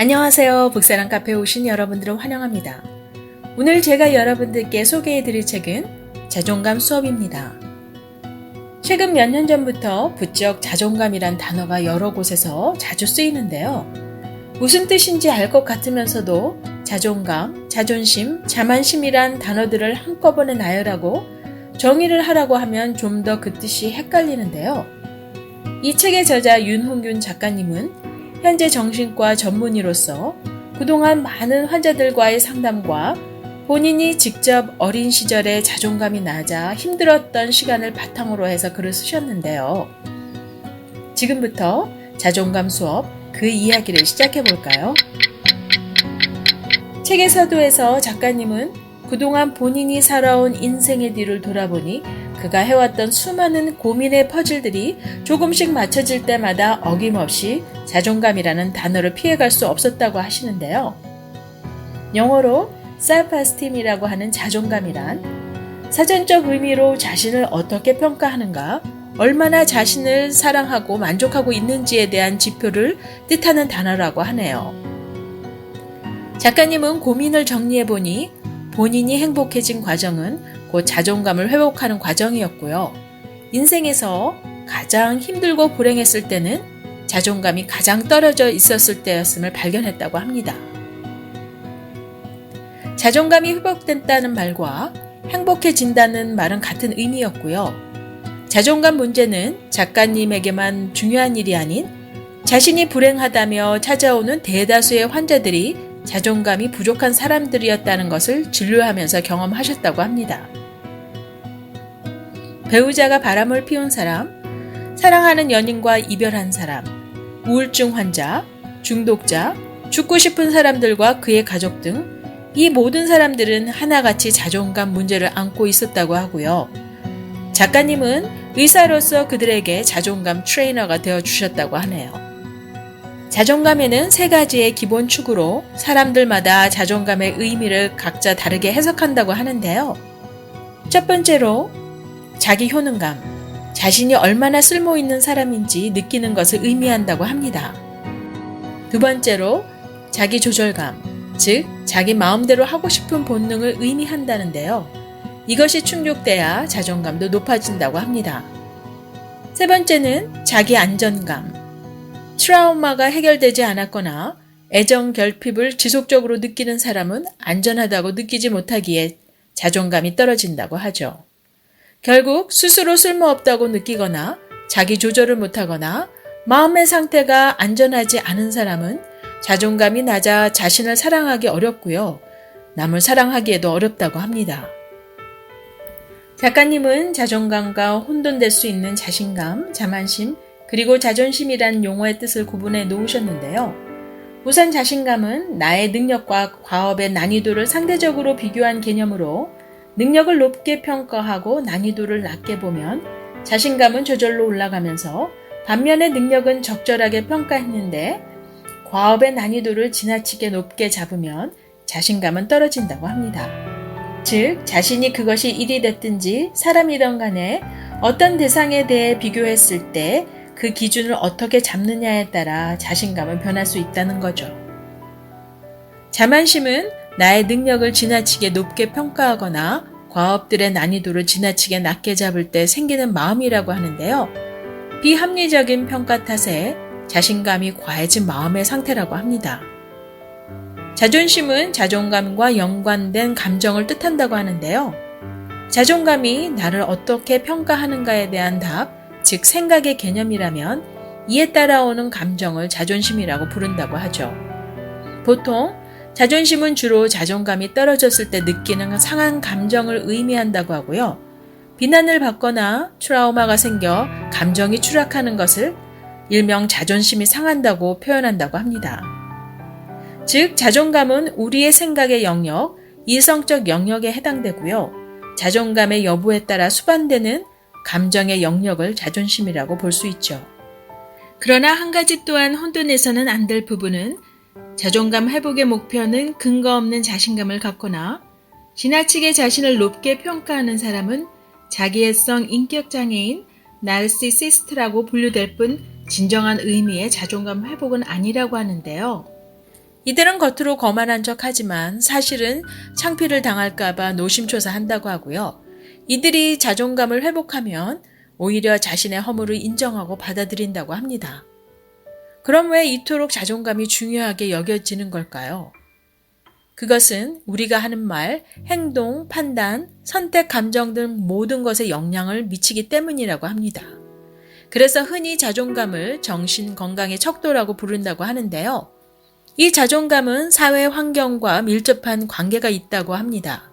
안녕하세요. 북사랑 카페에 오신 여러분들을 환영합니다. 오늘 제가 여러분들께 소개해드릴 책은 자존감 수업입니다. 최근 몇 년 전부터 부쩍 자존감이란 단어가 여러 곳에서 자주 쓰이는데요. 무슨 뜻인지 알 것 같으면서도 자존감, 자존심, 자만심이란 단어들을 한꺼번에 나열하고 정의를 하라고 하면 좀 더 그 뜻이 헷갈리는데요. 이 책의 저자 윤홍균 작가님은 현재 정신과 전문의로서 그동안 많은 환자들과의 상담과 본인이 직접 어린 시절에 자존감이 낮아 힘들었던 시간을 바탕으로 해서 글을 쓰셨는데요. 지금부터 자존감 수업 그 이야기를 시작해 볼까요? 책의 서두에서 작가님은 그동안 본인이 살아온 인생의 뒤를 돌아보니 그가 해왔던 수많은 고민의 퍼즐들이 조금씩 맞춰질 때마다 어김없이 자존감이라는 단어를 피해갈 수 없었다고 하시는데요. 영어로 self-esteem이라고 하는 자존감이란 사전적 의미로 자신을 어떻게 평가하는가, 얼마나 자신을 사랑하고 만족하고 있는지에 대한 지표를 뜻하는 단어라고 하네요. 작가님은 고민을 정리해보니 본인이 행복해진 과정은 곧 자존감을 회복하는 과정이었고요. 인생에서 가장 힘들고 불행했을 때는 자존감이 가장 떨어져 있었을 때였음을 발견했다고 합니다. 자존감이 회복된다는 말과 행복해진다는 말은 같은 의미였고요. 자존감 문제는 작가님에게만 중요한 일이 아닌 자신이 불행하다며 찾아오는 대다수의 환자들이 자존감이 부족한 사람들이었다는 것을 진료하면서 경험하셨다고 합니다. 배우자가 바람을 피운 사람, 사랑하는 연인과 이별한 사람, 우울증 환자, 중독자, 죽고 싶은 사람들과 그의 가족 등 이 모든 사람들은 하나같이 자존감 문제를 안고 있었다고 하고요. 작가님은 의사로서 그들에게 자존감 트레이너가 되어주셨다고 하네요. 자존감에는 세 가지의 기본 축으로 사람들마다 자존감의 의미를 각자 다르게 해석한다고 하는데요. 첫 번째로 자기 효능감, 자신이 얼마나 쓸모있는 사람인지 느끼는 것을 의미한다고 합니다. 두 번째로 자기 조절감, 즉 자기 마음대로 하고 싶은 본능을 의미한다는데요. 이것이 충족돼야 자존감도 높아진다고 합니다. 세 번째는 자기 안전감, 트라우마가 해결되지 않았거나 애정 결핍을 지속적으로 느끼는 사람은 안전하다고 느끼지 못하기에 자존감이 떨어진다고 하죠. 결국 스스로 쓸모없다고 느끼거나 자기 조절을 못하거나 마음의 상태가 안전하지 않은 사람은 자존감이 낮아 자신을 사랑하기 어렵고요. 남을 사랑하기에도 어렵다고 합니다. 작가님은 자존감과 혼돈될 수 있는 자신감, 자만심, 그리고 자존심이란 용어의 뜻을 구분해 놓으셨는데요. 우선 자신감은 나의 능력과 과업의 난이도를 상대적으로 비교한 개념으로 능력을 높게 평가하고 난이도를 낮게 보면 자신감은 저절로 올라가면서 반면에 능력은 적절하게 평가했는데 과업의 난이도를 지나치게 높게 잡으면 자신감은 떨어진다고 합니다. 즉, 자신이 그것이 일이 됐든지 사람이든 간에 어떤 대상에 대해 비교했을 때 그 기준을 어떻게 잡느냐에 따라 자신감은 변할 수 있다는 거죠. 자만심은 나의 능력을 지나치게 높게 평가하거나 과업들의 난이도를 지나치게 낮게 잡을 때 생기는 마음이라고 하는데요. 비합리적인 평가 탓에 자신감이 과해진 마음의 상태라고 합니다. 자존심은 자존감과 연관된 감정을 뜻한다고 하는데요. 자존감이 나를 어떻게 평가하는가에 대한 답, 즉 생각의 개념이라면 이에 따라오는 감정을 자존심이라고 부른다고 하죠. 보통 자존심은 주로 자존감이 떨어졌을 때 느끼는 상한 감정을 의미한다고 하고요. 비난을 받거나 트라우마가 생겨 감정이 추락하는 것을 일명 자존심이 상한다고 표현한다고 합니다. 즉, 자존감은 우리의 생각의 영역, 이성적 영역에 해당되고요. 자존감의 여부에 따라 수반되는 감정의 영역을 자존심이라고 볼 수 있죠. 그러나 한 가지 또한 혼돈해서는 안 될 부분은 자존감 회복의 목표는 근거 없는 자신감을 갖거나 지나치게 자신을 높게 평가하는 사람은 자기애성 인격장애인, 나르시시스트라고 분류될 뿐 진정한 의미의 자존감 회복은 아니라고 하는데요. 이들은 겉으로 거만한 척하지만 사실은 창피를 당할까봐 노심초사한다고 하고요. 이들이 자존감을 회복하면 오히려 자신의 허물을 인정하고 받아들인다고 합니다. 그럼 왜 이토록 자존감이 중요하게 여겨지는 걸까요? 그것은 우리가 하는 말, 행동, 판단, 선택, 감정 등 모든 것에 영향을 미치기 때문이라고 합니다. 그래서 흔히 자존감을 정신 건강의 척도라고 부른다고 하는데요. 이 자존감은 사회 환경과 밀접한 관계가 있다고 합니다.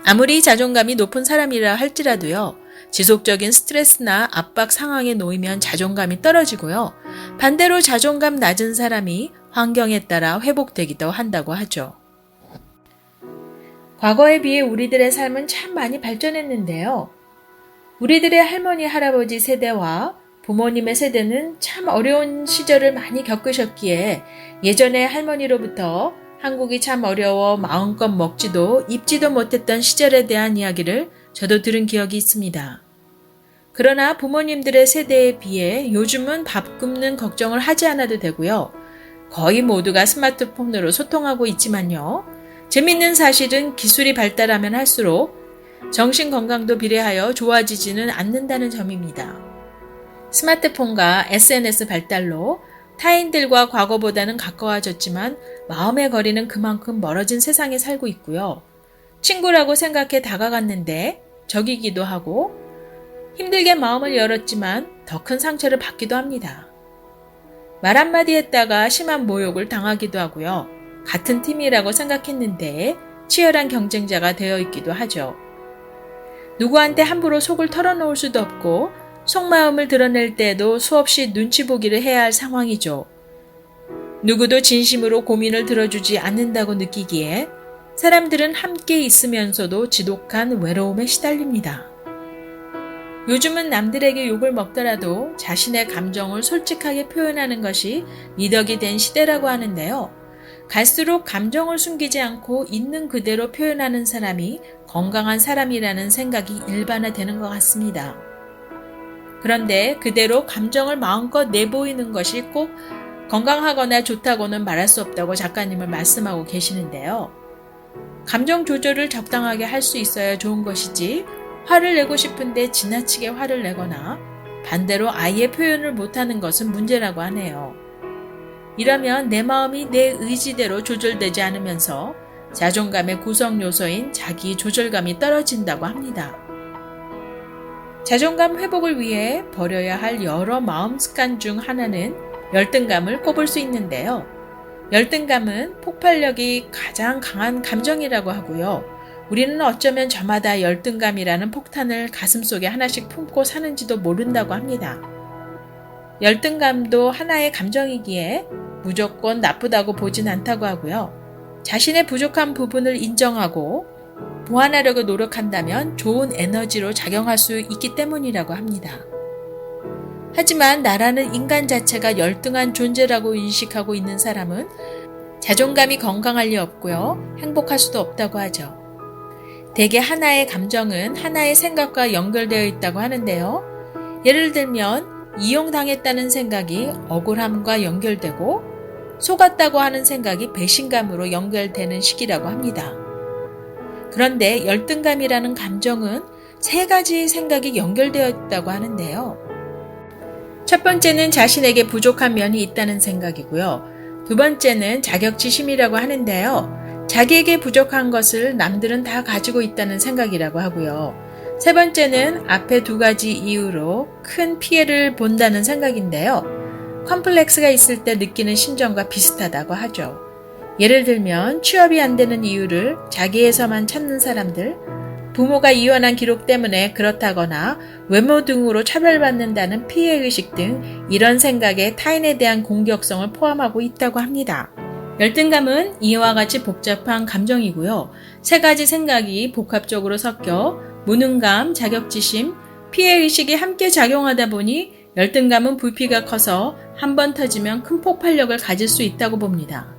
아무리 자존감이 높은 사람이라 할지라도요, 지속적인 스트레스나 압박 상황에 놓이면 자존감이 떨어지고요. 반대로 자존감 낮은 사람이 환경에 따라 회복되기도 한다고 하죠. 과거에 비해 우리들의 삶은 참 많이 발전했는데요. 우리들의 할머니, 할아버지 세대와 부모님의 세대는 참 어려운 시절을 많이 겪으셨기에 예전에 할머니로부터 한국이 참 어려워 마음껏 먹지도 입지도 못했던 시절에 대한 이야기를 저도 들은 기억이 있습니다. 그러나 부모님들의 세대에 비해 요즘은 밥 굶는 걱정을 하지 않아도 되고요. 거의 모두가 스마트폰으로 소통하고 있지만요. 재밌는 사실은 기술이 발달하면 할수록 정신 건강도 비례하여 좋아지지는 않는다는 점입니다. 스마트폰과 SNS 발달로 타인들과 과거보다는 가까워졌지만 마음의 거리는 그만큼 멀어진 세상에 살고 있고요. 친구라고 생각해 다가갔는데 적이기도 하고 힘들게 마음을 열었지만 더 큰 상처를 받기도 합니다. 말 한마디 했다가 심한 모욕을 당하기도 하고요. 같은 팀이라고 생각했는데 치열한 경쟁자가 되어 있기도 하죠. 누구한테 함부로 속을 털어놓을 수도 없고 속마음을 드러낼 때에도 수없이 눈치 보기를 해야 할 상황이죠. 누구도 진심으로 고민을 들어주지 않는다고 느끼기에 사람들은 함께 있으면서도 지독한 외로움에 시달립니다. 요즘은 남들에게 욕을 먹더라도 자신의 감정을 솔직하게 표현하는 것이 미덕이 된 시대라고 하는데요. 갈수록 감정을 숨기지 않고 있는 그대로 표현하는 사람이 건강한 사람이라는 생각이 일반화되는 것 같습니다. 그런데 그대로 감정을 마음껏 내보이는 것이 꼭 건강하거나 좋다고는 말할 수 없다고 작가님은 말씀하고 계시는데요. 감정 조절을 적당하게 할 수 있어야 좋은 것이지 화를 내고 싶은데 지나치게 화를 내거나 반대로 아예 표현을 못하는 것은 문제라고 하네요. 이러면 내 마음이 내 의지대로 조절되지 않으면서 자존감의 구성 요소인 자기 조절감이 떨어진다고 합니다. 자존감 회복을 위해 버려야 할 여러 마음 습관 중 하나는 열등감을 꼽을 수 있는데요. 열등감은 폭발력이 가장 강한 감정이라고 하고요. 우리는 어쩌면 저마다 열등감이라는 폭탄을 가슴속에 하나씩 품고 사는지도 모른다고 합니다. 열등감도 하나의 감정이기에 무조건 나쁘다고 보진 않다고 하고요. 자신의 부족한 부분을 인정하고 보완하려고 노력한다면 좋은 에너지로 작용할 수 있기 때문이라고 합니다. 하지만 나라는 인간 자체가 열등한 존재라고 인식하고 있는 사람은 자존감이 건강할 리 없고요. 행복할 수도 없다고 하죠. 대개 하나의 감정은 하나의 생각과 연결되어 있다고 하는데요. 예를 들면 이용당했다는 생각이 억울함과 연결되고 속았다고 하는 생각이 배신감으로 연결되는 시기라고 합니다. 그런데 열등감이라는 감정은 3가지 생각이 연결되어 있다고 하는데요. 첫 번째는 자신에게 부족한 면이 있다는 생각이고요. 두 번째는 자격지심이라고 하는데요. 자기에게 부족한 것을 남들은 다 가지고 있다는 생각이라고 하고요. 세 번째는 앞에 2가지 이유로 큰 피해를 본다는 생각인데요. 컴플렉스가 있을 때 느끼는 심정과 비슷하다고 하죠. 예를 들면 취업이 안 되는 이유를 자기에서만 찾는 사람들, 부모가 이혼한 기록 때문에 그렇다거나 외모 등으로 차별받는다는 피해의식 등 이런 생각에 타인에 대한 공격성을 포함하고 있다고 합니다. 열등감은 이와 같이 복잡한 감정이고요. 3가지 생각이 복합적으로 섞여 무능감, 자격지심, 피해의식이 함께 작용하다 보니 열등감은 부피가 커서 한번 터지면 큰 폭발력을 가질 수 있다고 봅니다.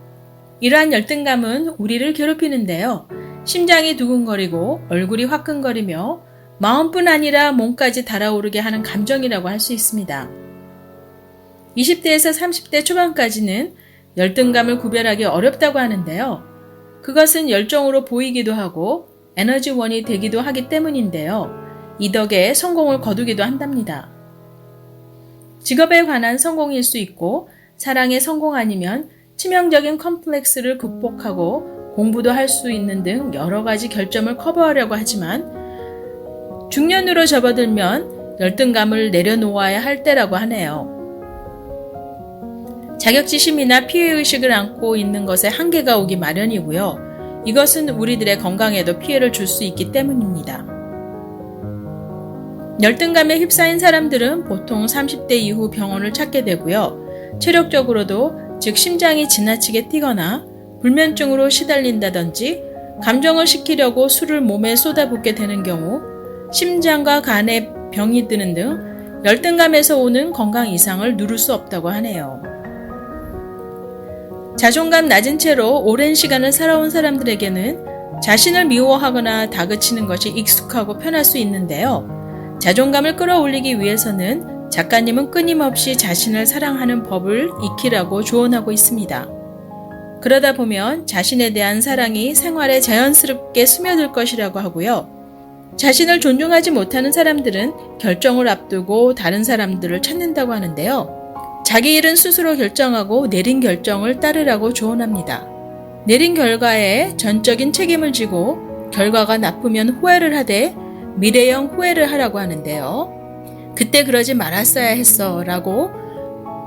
이러한 열등감은 우리를 괴롭히는데요. 심장이 두근거리고 얼굴이 화끈거리며 마음뿐 아니라 몸까지 달아오르게 하는 감정이라고 할 수 있습니다. 20대에서 30대 초반까지는 열등감을 구별하기 어렵다고 하는데요. 그것은 열정으로 보이기도 하고 에너지원이 되기도 하기 때문인데요. 이 덕에 성공을 거두기도 한답니다. 직업에 관한 성공일 수 있고 사랑의 성공 아니면 치명적인 컴플렉스를 극복하고 공부도 할 수 있는 등 여러 가지 결점을 커버하려고 하지만 중년으로 접어들면 열등감을 내려놓아야 할 때라고 하네요. 자격지심이나 피해의식을 안고 있는 것에 한계가 오기 마련이고요. 이것은 우리들의 건강에도 피해를 줄 수 있기 때문입니다. 열등감에 휩싸인 사람들은 보통 30대 이후 병원을 찾게 되고요. 체력적으로도 즉 심장이 지나치게 뛰거나 불면증으로 시달린다든지 감정을 식히려고 술을 몸에 쏟아붓게 되는 경우 심장과 간에 병이 드는 등 열등감에서 오는 건강 이상을 누를 수 없다고 하네요. 자존감 낮은 채로 오랜 시간을 살아온 사람들에게는 자신을 미워하거나 다그치는 것이 익숙하고 편할 수 있는데요. 자존감을 끌어올리기 위해서는 작가님은 끊임없이 자신을 사랑하는 법을 익히라고 조언하고 있습니다. 그러다 보면 자신에 대한 사랑이 생활에 자연스럽게 스며들 것이라고 하고요. 자신을 존중하지 못하는 사람들은 결정을 앞두고 다른 사람들을 찾는다고 하는데요. 자기 일은 스스로 결정하고 내린 결정을 따르라고 조언합니다. 내린 결과에 전적인 책임을 지고 결과가 나쁘면 후회를 하되 미래형 후회를 하라고 하는데요. 그때 그러지 말았어야 했어 라고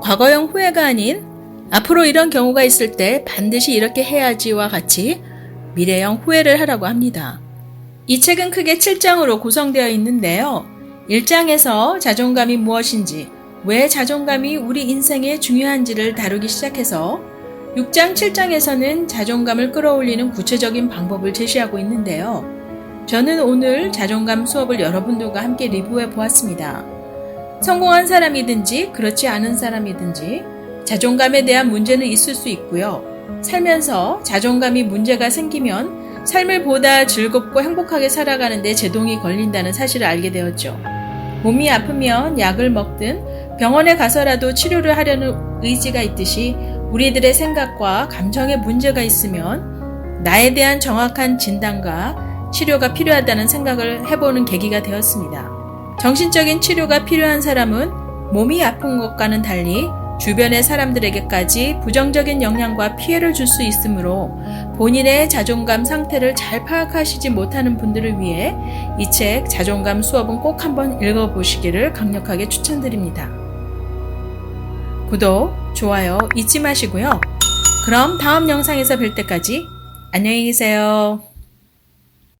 과거형 후회가 아닌 앞으로 이런 경우가 있을 때 반드시 이렇게 해야지와 같이 미래형 후회를 하라고 합니다. 이 책은 크게 7장으로 구성되어 있는데요. 1장에서 자존감이 무엇인지, 왜 자존감이 우리 인생에 중요한지를 다루기 시작해서 6장, 7장에서는 자존감을 끌어올리는 구체적인 방법을 제시하고 있는데요. 저는 오늘 자존감 수업을 여러분들과 함께 리뷰해 보았습니다. 성공한 사람이든지 그렇지 않은 사람이든지 자존감에 대한 문제는 있을 수 있고요. 살면서 자존감이 문제가 생기면 삶을 보다 즐겁고 행복하게 살아가는데 제동이 걸린다는 사실을 알게 되었죠. 몸이 아프면 약을 먹든 병원에 가서라도 치료를 하려는 의지가 있듯이 우리들의 생각과 감정에 문제가 있으면 나에 대한 정확한 진단과 치료가 필요하다는 생각을 해보는 계기가 되었습니다. 정신적인 치료가 필요한 사람은 몸이 아픈 것과는 달리 주변의 사람들에게까지 부정적인 영향과 피해를 줄 수 있으므로 본인의 자존감 상태를 잘 파악하시지 못하는 분들을 위해 이 책 자존감 수업은 꼭 한번 읽어보시기를 강력하게 추천드립니다. 구독, 좋아요 잊지 마시고요. 그럼 다음 영상에서 뵐 때까지 안녕히 계세요.